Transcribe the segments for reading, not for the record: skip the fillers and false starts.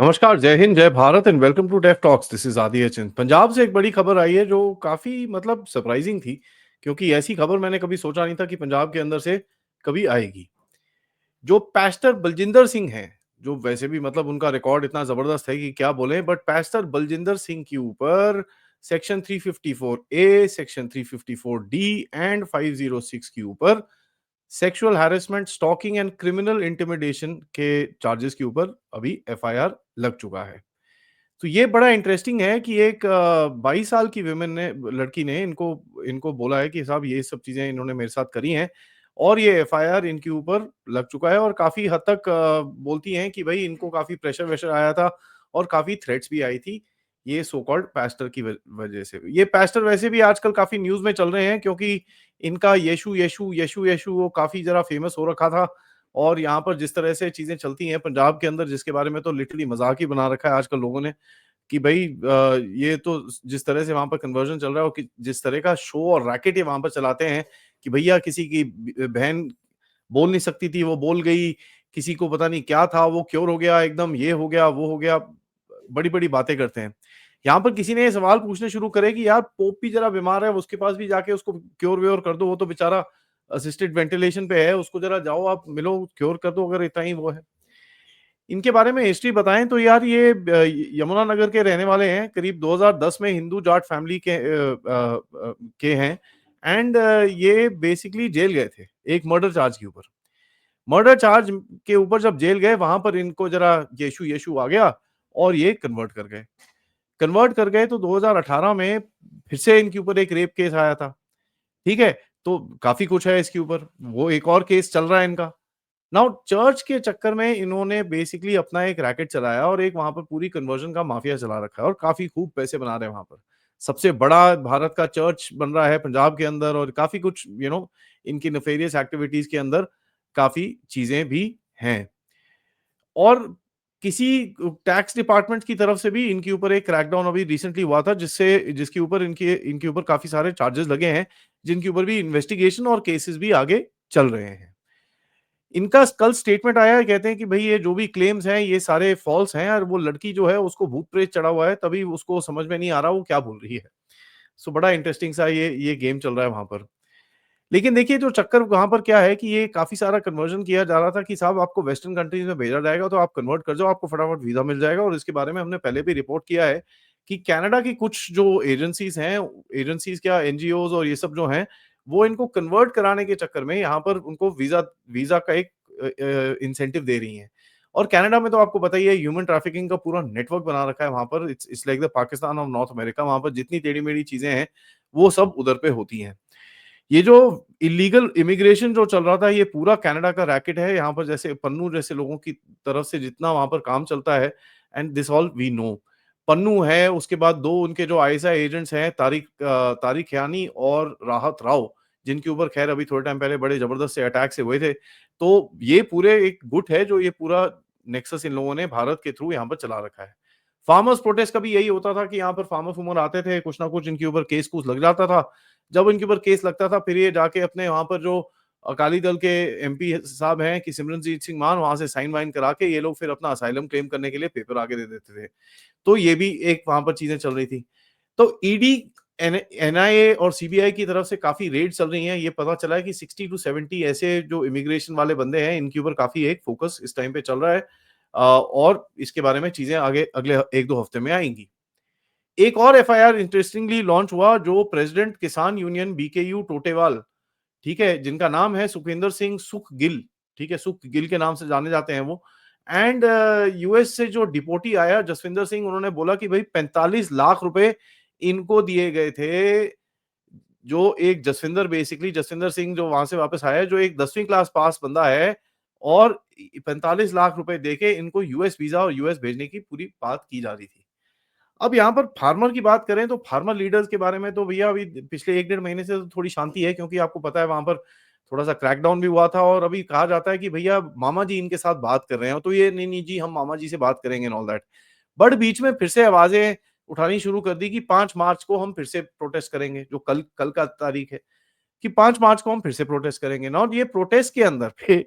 नमस्कार, जय हिंद, जय Bharat and welcome to Deaf Talks. This is Aadi Achint. Punjab से एक बड़ी खबर आई है जो काफ़ी मतलब सरप्राइजिंग थी, क्योंकि ऐसी खबर मैंने कभी सोचा नहीं था कि पंजाब के अंदर से कभी आएगी। जो पास्टर बलजिंदर सिंह हैं, जो वैसे भी मतलब उनका रिकॉर्ड इतना ज़बरदस्त है कि क्या बोलें, बट पास्टर बलजिंदर सिंह के ऊपर section 354 A, section 354 D and 506 के ऊपर sexual harassment, stalking and criminal intimidation के चार्जेस के ऊपर अभी एफआईआर लग चुका है। तो ये बड़ा इंटरेस्टिंग है कि एक 22 साल की विमेन ने लड़की ने इनको इनको बोला है कि साहब ये सब चीज़ें इन्होंने मेरे साथ करी हैं और ये एफआईआर इनके ऊपर लग चुका है और काफ़ी हद तक बोलती हैं कि भई इनको काफ़ी प्रेशर-वेशर आया था और काफ़ी थ्रेट्स भी आई थी, ये सो कॉल्ड पास्टर की वजह से। ये पास्टर वैसे भी आजकल काफ़ी न्यूज़ में चल रहे हैं क्योंकि इनका यीशु, यीशु, यीशु, यीशु वो काफ़ी ज़रा फेमस हो रखा था और यहाँ पर जिस तरह से चीज़ें चलती हैं पंजाब के अंदर, जिसके बारे में तो लिटरली मज़ाक ही बना रखा है आजकल लोगों ने कि भई ये तो जिस तरह से वहाँ पर कन्वर्जन चल रहा है और कि जिस तरह का शो और रैकेट ये वहाँ पर चलाते हैं कि भैया किसी की बहन बोल नहीं सकती थी, वो बोल गई, किसी को पता नहीं क्या था, वो क्योर हो गया, एकदम ये हो गया, वो हो गया, बड़ी-बड़ी बातें करते हैं। यहाँ पर किसी ने ये सवाल पूछने शुरू करे कि यार पोप भी ज़रा बीमार है, उसके पास भी जाके उसको क्योर-व्योर कर दो, वो तो बेचारा असिस्टेड वेंटिलेशन पे है, उसको ज़रा जाओ आप मिलो, क्योर कर दो अगर इतना ही वो है। इनके बारे में हिस्ट्री बताएँ तो यार ये यमुनानगर के रहने वाले हैं, करीब 2010 में हिंदू जाट फैमिली के हैं एंड ये बेसिकली जेल गए थे, एक मर्डर चार्ज के ऊपर। मर्डर चार्ज के ऊपर जब जेल गए, वहाँ पर इनको ज़रा यीशु-यीशु आ गया और ये कन्वर्ट कर गए। कन्वर्ट कर गए तो 2018 में फिर से इनके ऊपर एक रेप केस आया था, ठीक है? तो काफ़ी कुछ है इसके ऊपर, वो एक और केस चल रहा है इनका। नाउ चर्च के चक्कर में इन्होंने बेसिकली अपना एक रैकेट चलाया और एक वहाँ पर पूरी कन्वर्जन का माफिया चला रखा है और काफ़ी खूब पैसे बना रहे हैं वहाँ पर। सबसे बड़ा भारत का चर्च बन रहा है पंजाब के अंदर और काफ़ी कुछ इनकी नेफेरियस एक्टिविटीज़ के अंदर काफ़ी चीज़ें भी हैं। और किसी टैक्स डिपार्टमेंट की तरफ से भी इनके ऊपर एक क्रैकडाउन अभी रिसेंटली हुआ था जिसके ऊपर इनके इनके ऊपर काफ़ी सारे चार्जेस लगे हैं, जिनके ऊपर भी इन्वेस्टिगेशन और केसेस भी आगे चल रहे हैं। इनका कल स्टेटमेंट आया है, कहते हैं कि भई ये जो भी क्लेम्स हैं ये सारे फ़ॉल्स हैं और वो लड़की जो है उसको भूत-प्रेत चढ़ा हुआ है, तभी उसको समझ में नहीं आ रहा वो क्या बोल रही है। सो बड़ा इंटरेस्टिंग सा ये गेम चल रहा है वहाँ पर। लेकिन देखिए जो चक्कर वहाँ पर क्या है कि ये काफ़ी सारा कन्वर्जन किया जा रहा था कि साहब आपको वेस्टर्न कंट्रीज़ में भेजा जाएगा तो आप कन्वर्ट कर जाओ, आपको फटाफट वीज़ा मिल जाएगा और इसके बारे में हमने पहले भी रिपोर्ट किया है कि कनाडा की कुछ जो एजेंसीज़ हैं, एजेंसीज़ क्या एनजीओज़ और ये सब जो हैं, वो इनको कन्वर्ट कराने के चक्कर में यहाँ पर उनको वीज़ा वीज़ा का एक इंसेंटिव दे रही हैं। और कनाडा में तो आपको पता ही है ह्यूमन ट्रैफिकिंग का पूरा नेटवर्क बना रखा है वहाँ पर, it's like the Pakistan of north America, वहाँ पर जितनी टेढ़ी-मेढ़ी चीज़ें हैं, वो सब उधर पे होती हैं। ये जो इल्लीगल इमिग्रेशन जो चल रहा था, ये पूरा कनाडा का रैकेट है। यहाँ पर जैसे पन्नू जैसे लोगों की तरफ से जितना वहाँ पर काम चलता है and this all we know. Pannu है, उसके बाद 2 उनके जो आईएसआई एजेंट्स हैं, तारिक यानी और राहत राव, जिनके ऊपर ख़ैर अभी थोड़े टाइम पहले बड़े ज़बरदस्त से अटैक्स हुए थे। तो ये पूरे एक गुट है, जो ये पूरा नेक्सस इन लोगों ने भारत के थ्रू यहाँ पर चला रखा है। फार्मर्स प्रोटेस्ट का भी यही होता था कि यहाँ पर फार्मर-फूर्मर आते थे, कुछ ना कुछ इनके ऊपर केस-कूस लग जाता था। जब इनके ऊपर केस लगता था, फिर ये जाके अपने वहाँ पर जो अकाली दल के एमपी साहब हैं कि सिमरनजीत सिंह मान, वहाँ से साइन-वाइन करा के ये लोग फिर अपना असाइलम क्लेम करने के लिए पेपर आगे दे देते थे। तो ये भी एक वहाँ पर चीज़ें चल रही थी। तो ईडी, एनआईए और सीबीआई की तरफ से काफ़ी रेड चल रही हैं। ये पता चला है कि 60 टू 70 ऐसे जो इमिग्रेशन वाले बंदे हैं, इनके ऊपर काफ़ी एक फ़ोकस इस टाइम पे चल रहा है। और इसके बारे में चीज़ें आगे अगले 1-2 हफ्ते में आएँगी। एक और एफआईआर इंटरेस्टिंगली लॉन्च हुआ जो प्रेसिडेंट किसान यूनियन बीकेयू टोटेवाल, ठीक है? जिनका नाम है सुखविंदर सिंह सुख गिल, ठीक है? सुख गिल के नाम से जाने जाते हैं वो एंड यूएस से जो डिपोटी आया जसविंदर सिंह, उन्होंने बोला कि भई 45 लाख रुपए इनको दिए गए थे। जो एक जसविंदर सिंह जो वहाँ से वापस आया है, जो एक 10वीं क्लास पास बंदा है और 45 लाख रुपए देके इनको यूएस वीज़ा और यूएस भेजने की पूरी बात की जा रही थी। अब यहाँ पर फार्मर की बात करें तो फार्मर लीडर्स के बारे में तो भैया अभी पिछले 1 डेढ़ महीने से तो थोड़ी शांति है, क्योंकि आपको पता है वहाँ पर थोड़ा-सा क्रैकडाउन भी हुआ था और अभी कहा जाता है कि भैया मामा जी इनके साथ बात कर रहे हैं, तो ये नहीं, नहीं जी हम मामा जी से बात करेंगे एंड ऑल दैट। बट बीच में फिर से आवाज़ें उठानी शुरू कर दी कि 5 मार्च को हम फिर से प्रोटेस्ट करेंगे, जो कल कल का तारीख है, कि 5 मार्च को हम फिर से प्रोटेस्ट करेंगे। नाउ ये प्रोटेस्ट के अंदर पे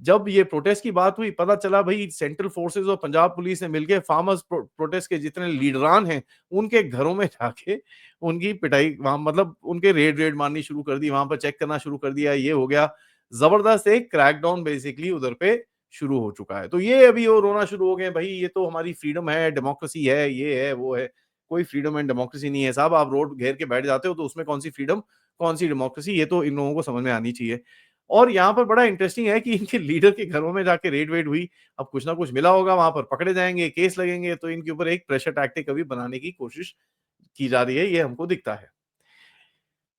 जब ये प्रोटेस्ट की बात हुई, पता चला भई सेंट्रल फोर्सेस और पंजाब पुलिस ने मिलके फार्मर्स प्रोटेस्ट के जितने लीडरान हैं, उनके घरों में जाके उनकी पिटाई, वहाँ मतलब उनके रेड मारनी शुरू कर दी, वहाँ पर चेक करना शुरू कर दिया, ये हो गया। ज़बरदस्त एक क्रैकडाउन बेसिकली उधर पे शुरू हो चुका है। तो ये अभी वो रोना शुरू हो गए, भई ये तो हमारी फ्रीडम है, डेमोक्रेसी है, ये है, वो है। कोई फ्रीडम एंड डेमोक्रेसी नहीं है साहब, आप रोड घेर के बैठ जाते हो तो उसमें कौन-सी फ्रीडम, कौन-सी डेमोक्रेसी, ये तो इन लोगों को समझ में आनी चाहिए। और यहाँ पर बड़ा इंटरेस्टिंग है कि इनके लीडर के घरों में जाके रेड-वेड हुई। अब कुछ ना कुछ मिला होगा, वहाँ पर पकड़े जाएँगे, केस लगेंगे, तो इनके ऊपर एक प्रेशर टैक्टिक अभी बनाने की कोशिश की जा रही है, ये हमको दिखता है।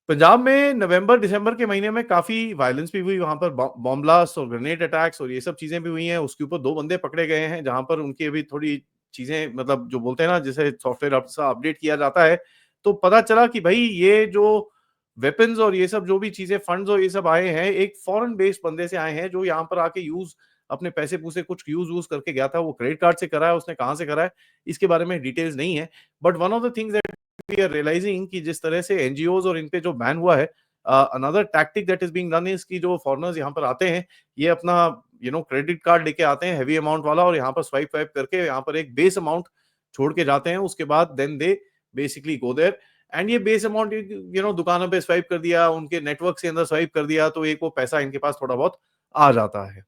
पंजाब में नवंबर-दिसंबर के महीने में काफ़ी वायलेंस भी हुई, वहाँ पर बॉम्ब ब्लास्ट और ग्रेनेड अटैक्स और ये सब चीज़ें भी हुई हैं। उसके ऊपर 2 बंदे पकड़े गए हैं, जहाँ पर उनकी अभी थोड़ी चीज़ें, मतलब जो बोलते हैं ना, जैसे सॉफ्टवेयर अपडेट किया जाता है, तो पता चला कि भई ये जो वेपन्स और ये सब जो भी चीज़ें, फंड्स और ये सब आए हैं, एक फॉरेन बेस्ड बंदे से आए हैं, जो यहाँ पर आके यूज़ अपने पैसे-पूसे कुछ यूज़-वूज़ करके गया था। वो क्रेडिट कार्ड से करा है, उसने कहाँ से करा है, इसके बारे में डिटेल्स नहीं है। But one of the things that we are realising कि जिस तरह से एनजीओज और इन पे जो बैन हुआ है, another tactic that is being done is कि जो फॉरेनर्स यहाँ पर आते हैं, ये अपना क्रेडिट कार्ड लेके आते हैं हेवी अमाउंट वाला, और यहाँ पर स्वाइप वाइप करके यहाँ पर एक बेस अमाउंट छोड़ के जाते हैं। उसके बाद then they basically go there, and ये बेस अमाउंट दुकानों पे स्वाइप कर दिया, उनके नेटवर्क से अंदर स्वाइप कर दिया, तो एक वो पैसा इनके पास थोड़ा बहुत आ जाता है।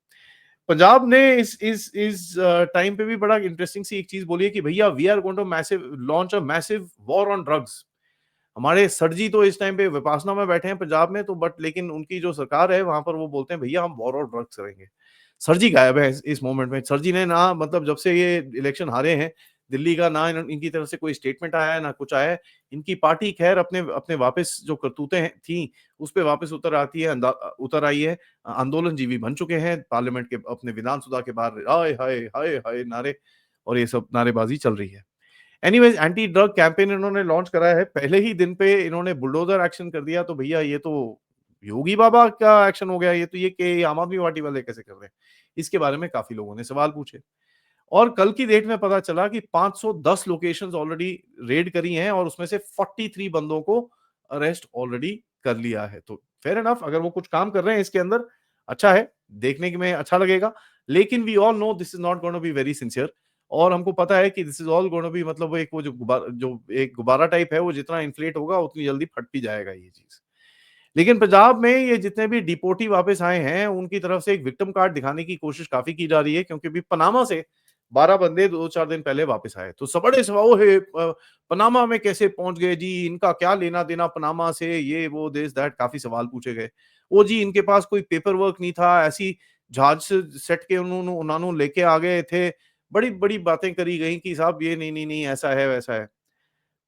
पंजाब ने इस टाइम पे भी बड़ा इंटरेस्टिंग सी एक चीज बोली है कि भैया we are going to massive launch a massive war on drugs. हमारे सर जी तो इस टाइम पे विपासना में बैठे हैं पंजाब में, तो बट लेकिन उनकी जो सरकार है वहां पर वो बोलते हैं भैया हम वॉर और ड्रग्स करेंगे। सर जी गायब है इस मोमेंट में। सर जी ने ना, मतलब जब से ये इलेक्शन हारे हैं दिल्ली का, ना इनकी तरफ से कोई स्टेटमेंट आया है ना कुछ आया है। इनकी पार्टी खैर अपने अपने वापस जो करतूतें थी उस पे वापस उतर आती है, उतर आई है। आंदोलन जीवी बन चुके हैं पार्लियामेंट के अपने विधानसभा के बाहर, हाय हाय हाय हाय नारे, और ये सब नारेबाजी चल रही है। एनीवेज एंटी ड्रग कैंपेन इन्होंने लॉन्च करा है, पहले ही दिन पे इन्होंने बुलडोजर एक्शन कर दिया, तो भैया ये तो योगी बाबा का एक्शन हो गया, ये तो ये कि आम आदमी पार्टी वाले कैसे कर रहे हैं? इसके बारे में काफ़ी लोगों ने सवाल पूछे। और कल की डेट में पता चला कि 510 लोकेशंस ऑलरेडी रेड करी हैं, और उसमें से 43 बंदों को अरेस्ट ऑलरेडी कर लिया है। तो फेयर एनफ, अगर वो कुछ काम कर रहे हैं इसके अंदर, अच्छा है, देखने में अच्छा लगेगा। लेकिन we all know this is not gonna be very sincere, और हमको पता है कि this is all gonna be, मतलब वो एक वो जो एक गुब्बारा टाइप है, वो जितना इन्फ्लेट होगा उतनी जल्दी फट भी जाएगा ये चीज़। लेकिन पंजाब में ये जितने भी डिपोटी वापस आए हैं, उनकी तरफ से एक विक्टिम कार्ड दिखाने की कोशिश काफ़ी की जा रही है, क्योंकि अभी पनामा से 12 बंदे 2-4 दिन पहले वापस आए। तो सब बड़े सवाल है, पनामा में कैसे पहुँच गए जी? इनका क्या लेना-देना पनामा से? ये वो दिस दैट, काफ़ी सवाल पूछे गए। ओ जी, इनके पास कोई पेपर वर्क नहीं था, ऐसी जहाज से सट के उन्होंने लेके आ गए थे। बड़ी-बड़ी बातें करी गई कि साहब ये नहीं, ऐसा है, वैसा है।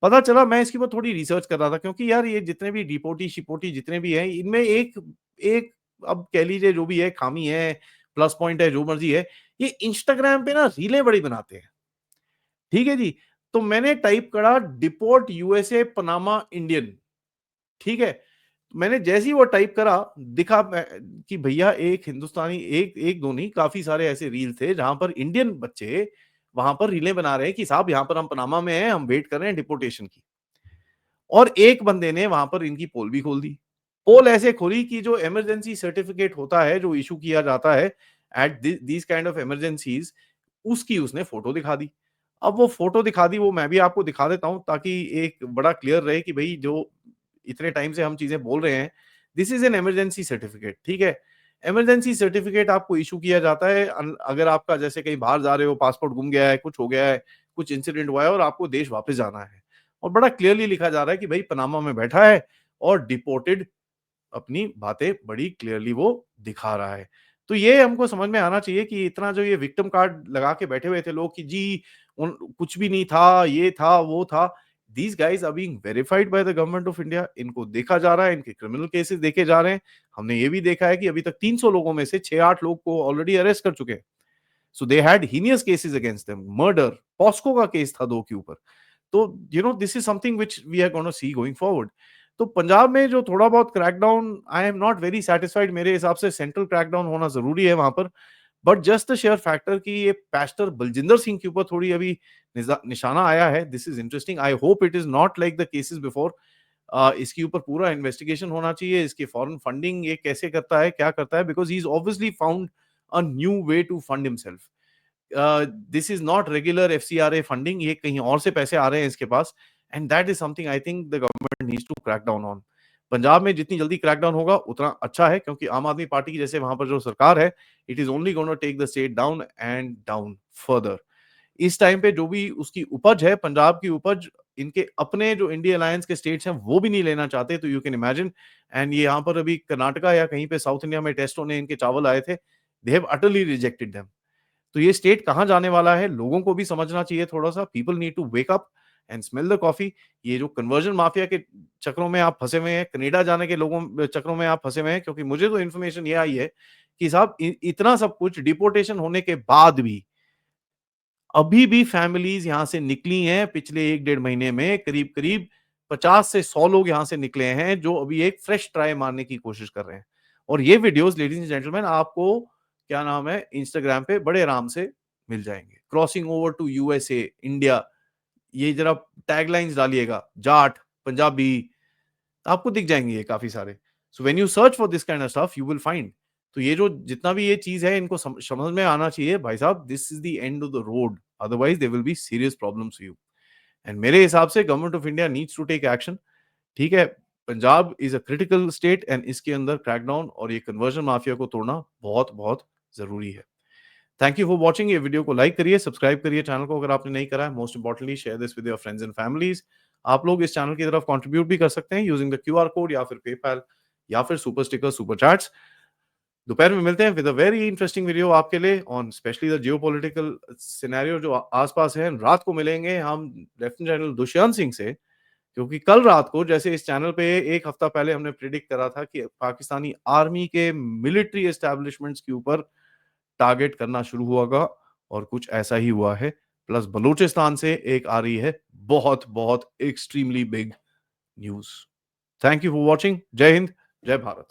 पता चला, मैं इसके ऊपर थोड़ी रिसर्च कर रहा था, क्योंकि यार ये जितने भी डिपोटी-शिपोटी जितने भी हैं, इनमें एक एक अब कह लीजिए जो भी है खामी है, प्लस पॉइंट है, जो मर्ज़ी है, ये इंस्टाग्राम पे ना रीलें बड़ी बनाते हैं। ठीक है जी? तो मैंने टाइप करा डिपोर्ट यूएसए पनामा इंडियन, ठीक है? मैंने जैसे ही वो टाइप करा, दिखा कि भैया एक हिंदुस्तानी, एक एक दो नहीं, काफ़ी सारे ऐसे रील थे जहाँ पर इंडियन बच्चे वहाँ पर रीलें बना रहे हैं कि साहब यहाँ पर हम पनामा में हैं, हम वेट कर रहे हैं डिपोर्टेशन की। और एक बंदे ने वहाँ पर इनकी पोल भी खोल दी। पोल ऐसे खोली कि जो इमरजेंसी सर्टिफिकेट होता है, जो इश्यू किया जाता है at these kind of emergencies, उसकी उसने फ़ोटो दिखा दी। अब वो फ़ोटो दिखा दी, वो मैं भी आपको दिखा देता हूँ, ताकि एक बड़ा क्लियर रहे कि भई जो इतने टाइम से हम चीज़ें बोल रहे हैं, this is an emergency certificate, ठीक है? इमरजेंसी सर्टिफिकेट आपको इश्यू किया जाता है अगर आपका जैसे कहीं बाहर जा रहे हो, पासपोर्ट गुम गया है, कुछ हो गया है, कुछ इंसिडेंट हुआ है और आपको देश वापस जाना है। और बड़ा क्लियरली लिखा जा रहा है कि भई पनामा में बैठा है और डिपोर्टेड, अपनी बातें बड़ी क्लियरली वो दिखा रहा है। तो ये हमको समझ में आना चाहिए कि इतना जो ये विक्टिम कार्ड लगा के बैठे हुए थे लोग कि जी उन कुछ भी नहीं था, ये था, वो था। These guys are being verified by the government of India. इनको देखा जा रहा है, इनके क्रिमिनल केसेस देखे जा रहे हैं। हमने ये भी देखा है कि अभी तक 300 लोगों में से 6-8 लोग को ऑलरेडी अरेस्ट कर चुके हैं। So they had heinous cases against them, murder, POCSO का केस था 2 के ऊपर। तो this is something which we are gonna see going forward. तो पंजाब में जो थोड़ा बहुत crackdown, I am not very satisfied, मेरे हिसाब से सेंट्रल क्रैकडाउन होना ज़रूरी है वहाँ पर। But just the share factor कि ये पास्टर बलजिंदर सिंह के ऊपर थोड़ी अभी निशाना आया है, this is interesting. I hope it is not like the cases before. इसके ऊपर पूरा इन्वेस्टिगेशन होना चाहिए, इसकी फॉरेन फंडिंग ये कैसे करता है, क्या करता है, because he is obviously found a new way to fund himself. This is not regular FCRA funding, ये कहीं और से पैसे आ रहे हैं इसके पास, and that is something I think the government needs to crack down on. Punjab में जितनी जल्दी क्रैक डाउन होगा उतना अच्छा है, क्योंकि आम आदमी पार्टी की जैसे वहां पर जो सरकार है, it is only gonna take the state down and down further. इस टाइम पे जो भी उसकी उपज है, पंजाब की उपज, इनके अपने जो इंडिया अलायंस के स्टेट्स हैं वो भी नहीं लेना चाहते, तो यू कैन इमेजिन. एंड ये यहाँ पर अभी कर्नाटका या कहीं पे साउथ इंडिया में टेस्ट होने इनके चावल आए थे, they have utterly rejected them. तो ये स्टेट कहाँ जाने वाला है, लोगों को भी समझना चाहिए थोड़ा सा. People need to wake up and smell the coffee. ये जो कन्वर्जन माफिया के चक्रों में आप फंसे हुए हैं, कनाडा जाने के लोगों चक्रों में आप फंसे हुए हैं, क्योंकि मुझे तो इन्फॉर्मेशन ये आई है कि साहब इतना सब कुछ डिपोर्टेशन होने के बाद भी अभी भी फैमिलीज यहां से निकली हैं. पिछले 1 डेढ़ महीने में करीब करीब 50 से 100 लोग यहां से निकले हैं, जो अभी एक फ्रेश ट्राई मारने की कोशिश कर रहे हैं. और ये वीडियोस लेडीज एंड जेंटलमैन आपको क्या नाम है इंस्टाग्राम पे बड़े आराम से मिल जाएंगे. Crossing over to USA, India, ये जरा टैगलाइंस डालिएगा, जाट, पंजाबी, तो आपको दिख जाएंगे ये काफी सारे. So when you search for this kind of stuff you will find. तो ये जो जितना भी ये चीज है इनको समझ में आना चाहिए भाई साहब, this is the end of the road, otherwise there will be serious problems for you. And मेरे हिसाब से government of India needs to take action. ठीक है, Punjab is a critical state and इसके अंदर क्रैकडाउन और ये कन्वर्जन माफिया को तोड़ना बहुत बहुत जरूरी है. Thank you for watching. ये वीडियो को लाइक करिए, सब्सक्राइब करिए चैनल को अगर आपने नहीं करा है. Most importantly share this with your friends and families. आप लोग इस चैनल की तरफ कंट्रीब्यूट भी कर सकते हैं यूजिंग द क्यूआर कोड या फिर पेपैल या फिर सुपर स्टिकर, सुपर चैट्स. दोपहर में मिलते हैं with a very interesting video आपके लिए on specially the geopolitical scenario जो आसपास है. रात को मिलेंगे हम लेफ्टिनेंट जनरल दुष्यंत सिंह से, क्योंकि कल रात को जैसे इस चैनल पे एक हफ्ता पहले हमने प्रिडिक्ट करा था कि पाकिस्तानी आर्मी के मिलिट्री एस्टैब्लिशमेंट्स के ऊपर टारगेट करना शुरू होगा, और कुछ ऐसा ही हुआ है. प्लस बलूचिस्तान से एक आ रही है बहुत बहुत extremely big news. Thank you for watching. जय हिंद, जय भारत.